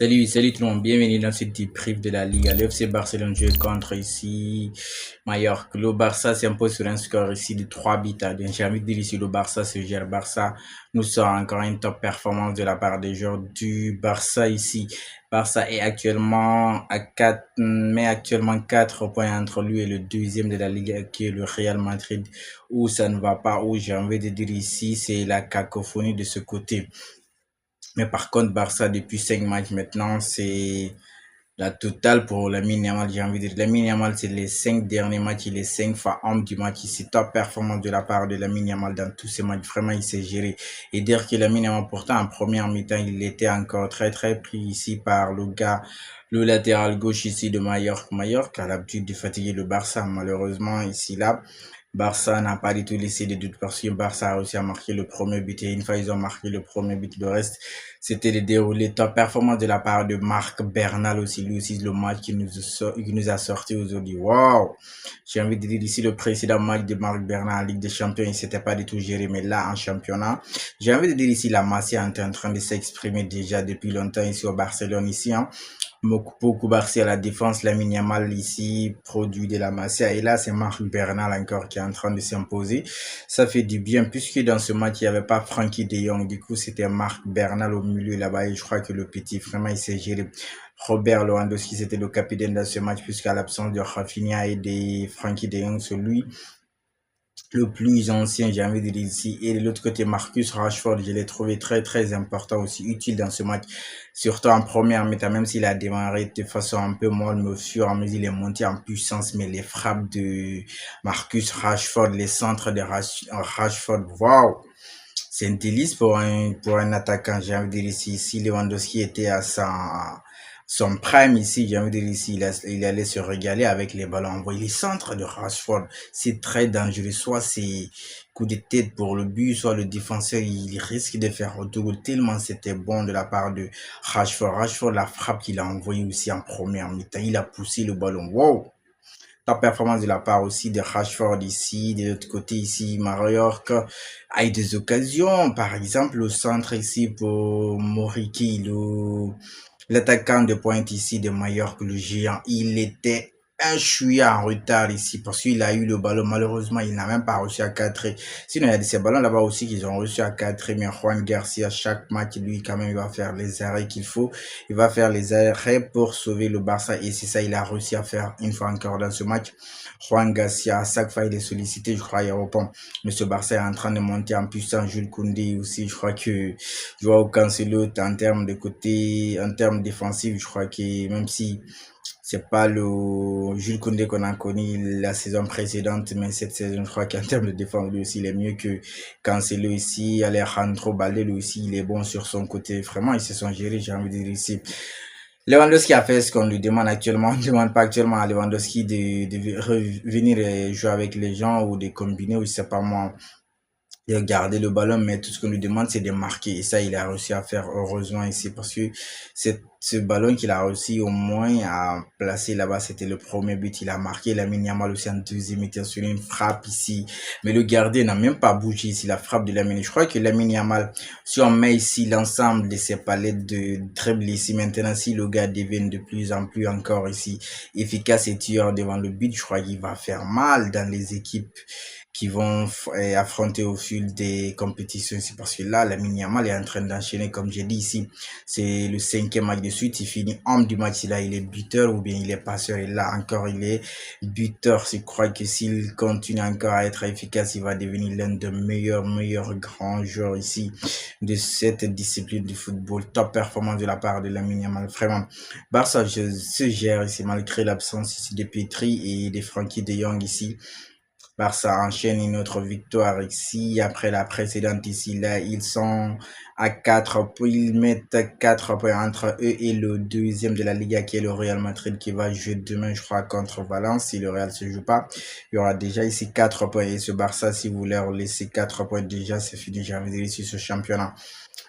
Salut tout le monde, bienvenue dans ce débrief de la Liga. Le FC Barcelone joue contre ici Mallorca. Le Barça s'impose sur un score ici de 3 buts à 2. J'ai envie de dire ici le Barça se gère. Barça nous sort encore une top performance de la part des joueurs du Barça ici. Barça est actuellement à 4, mais actuellement 4 points entre lui et le deuxième de la Liga qui est le Real Madrid où ça ne va pas, où j'ai envie de dire ici c'est la cacophonie de ce côté. Mais par contre, Barça, depuis 5 matchs maintenant, c'est la totale pour Lamine Yamal. J'ai envie de dire, Lamine Yamal, c'est les 5 derniers matchs, il est 5 fois homme du match. C'est top performance de la part de Lamine Yamal dans tous ces matchs. Vraiment, il s'est géré. Et dire que Lamine Yamal, pourtant, en première mi-temps, il était encore très pris ici par le gars, le latéral gauche ici de Mallorca. Mallorca a l'habitude de fatiguer le Barça. Malheureusement, ici, là, Barça n'a pas du tout laissé de doute parce que Barça a réussi à marquer le premier but et une fois ils ont marqué le premier but, le reste c'était de dérouler top performance de la part de Marc Bernal aussi, lui aussi le match qui nous a sorti aujourd'hui. Wow! J'ai envie de dire ici le précédent match de Marc Bernal en Ligue des Champions, il s'était pas du tout géré, mais là en championnat, j'ai envie de dire ici la Masia est en train de s'exprimer déjà depuis longtemps ici au Barcelone ici, hein. Beaucoup Barcia à la défense, Lamine Yamal ici, produit de la Masia. Et là, c'est Marc Bernal encore qui est en train de s'imposer. Ça fait du bien puisque dans ce match, il n'y avait pas Frankie de Jong. Du coup, c'était Marc Bernal au milieu là-bas. Et je crois que le petit, vraiment, il s'est géré. Robert Lewandowski, c'était le capitaine dans ce match puisqu'à l'absence de Rafinha et de Frankie de Jong, celui le plus ancien, j'ai envie de dire ici. Et de l'autre côté, Marcus Rashford, je l'ai trouvé très important aussi, utile dans ce match. Surtout en première mi-temps, même s'il a démarré de façon un peu molle, mais au fur et à mesure, il est monté en puissance. Mais les frappes de Marcus Rashford, les centres de Rashford, waouh! C'est un délice pour un attaquant, j'ai envie de dire ici. Si Lewandowski était à son prime ici, j'ai envie de dire ici, il allait se régaler avec les ballons envoyés. Les centres de Rashford, c'est très dangereux. Soit c'est coup de tête pour le but, soit le défenseur, il risque de faire autogol tellement c'était bon de la part de Rashford. Rashford, la frappe qu'il a envoyée aussi en première mi-temps, il a poussé le ballon. Wow! Top performance de la part aussi de Rashford ici, de l'autre côté ici, Mallorca a eu des occasions, par exemple le centre ici pour Moriki, l'attaquant de pointe ici de Mallorca, le géant, il était un chouïa en retard ici parce qu'il a eu le ballon. Malheureusement, il n'a même pas réussi à cadrer. Sinon, il y a ces ballons là-bas aussi qu'ils ont réussi à cadrer. Mais Juan Garcia, chaque match, lui, quand même, il va faire les arrêts qu'il faut. Il va faire les arrêts pour sauver le Barça. Et c'est ça, il a réussi à faire une fois encore dans ce match. Juan Garcia, à chaque fois, il est sollicité, je crois, il répond. Mais ce Barça est en train de monter en puissance. Jules Koundé aussi, je crois que Joao Cancelo, en termes de côté, en termes défensifs, je crois que même si c'est pas le Jules Koundé qu'on a connu la saison précédente, mais cette saison, je crois qu'en termes de défense, lui aussi, il est mieux que Cancelo ici. Alejandro Balde, lui aussi, il est bon sur son côté. Vraiment, ils se sont gérés, j'ai envie de dire ici. Lewandowski a fait ce qu'on lui demande actuellement. On ne demande pas actuellement à Lewandowski de revenir et jouer avec les gens ou de combiner ou je sais pas moi il a gardé le ballon, mais tout ce qu'on lui demande, c'est de marquer. Et ça, il a réussi à faire heureusement ici parce que ce ballon qu'il a réussi au moins à placer là-bas, c'était le premier but. Il a marqué Lamine Yamal aussi en deuxième mi sur une frappe ici. Mais le gardien n'a même pas bougé ici, la frappe de Lamine. Je crois que Lamine Yamal, si on met ici l'ensemble de ses palettes de dribble ici, maintenant, si le gars devient de plus en plus encore ici efficace et tueur devant le but, je crois qu'il va faire mal dans les équipes qui vont affronter au fil des compétitions. C'est parce que là, Lamine Yamal est en train d'enchaîner, comme j'ai dit ici, c'est le cinquième match de suite. Il finit homme du match. Là, il est buteur ou bien il est passeur. Et là, encore, il est buteur. Je crois que s'il continue encore à être efficace, il va devenir l'un des meilleurs grands joueurs ici de cette discipline du football. Top performance de la part de Lamine Yamal. Vraiment, Barça se gère ici malgré l'absence ici de Petri et de Frankie de Jong ici. Barça enchaîne une autre victoire ici. Après la précédente ici, là, ils sont à 4 points. Ils mettent 4 points entre eux et le deuxième de la Liga qui est le Real Madrid qui va jouer demain, je crois, contre Valence. Si le Real se joue pas, il y aura déjà ici 4 points. Et ce Barça, si vous leur laissez 4 points déjà, c'est fini. J'ai envie de dire ici ce championnat.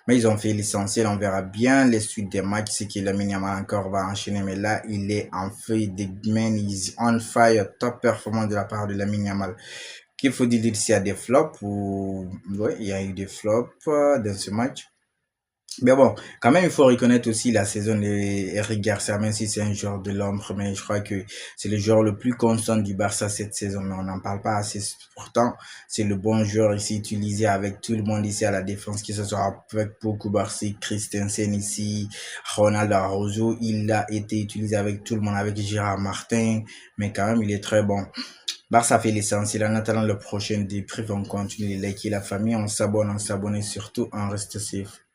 Mais ils ont fait l'essentiel, on verra bien les suites des matchs, c'est que Lamine Yamal encore va enchaîner, mais là, il est en feu, man, is on fire, top performance de la part de Lamine Yamal. Qu'il faut dire s'il y a des flops ou, ouais, il y a eu des flops dans ce match. Mais bon, quand même, il faut reconnaître aussi la saison d'Eric Garcia, même si c'est un joueur de l'ombre, mais je crois que c'est le joueur le plus constant du Barça cette saison, mais on n'en parle pas assez. Pourtant, c'est le bon joueur ici, utilisé avec tout le monde ici à la défense, que ce soit avec Pau Barcy, Christensen ici, Ronald Araujo, il a été utilisé avec tout le monde, avec Gérard Martin, mais quand même, il est très bon. Barça fait l'essentiel. En attendant le prochain débrief, on continue les likes et la famille, on s'abonne et surtout, on reste safe.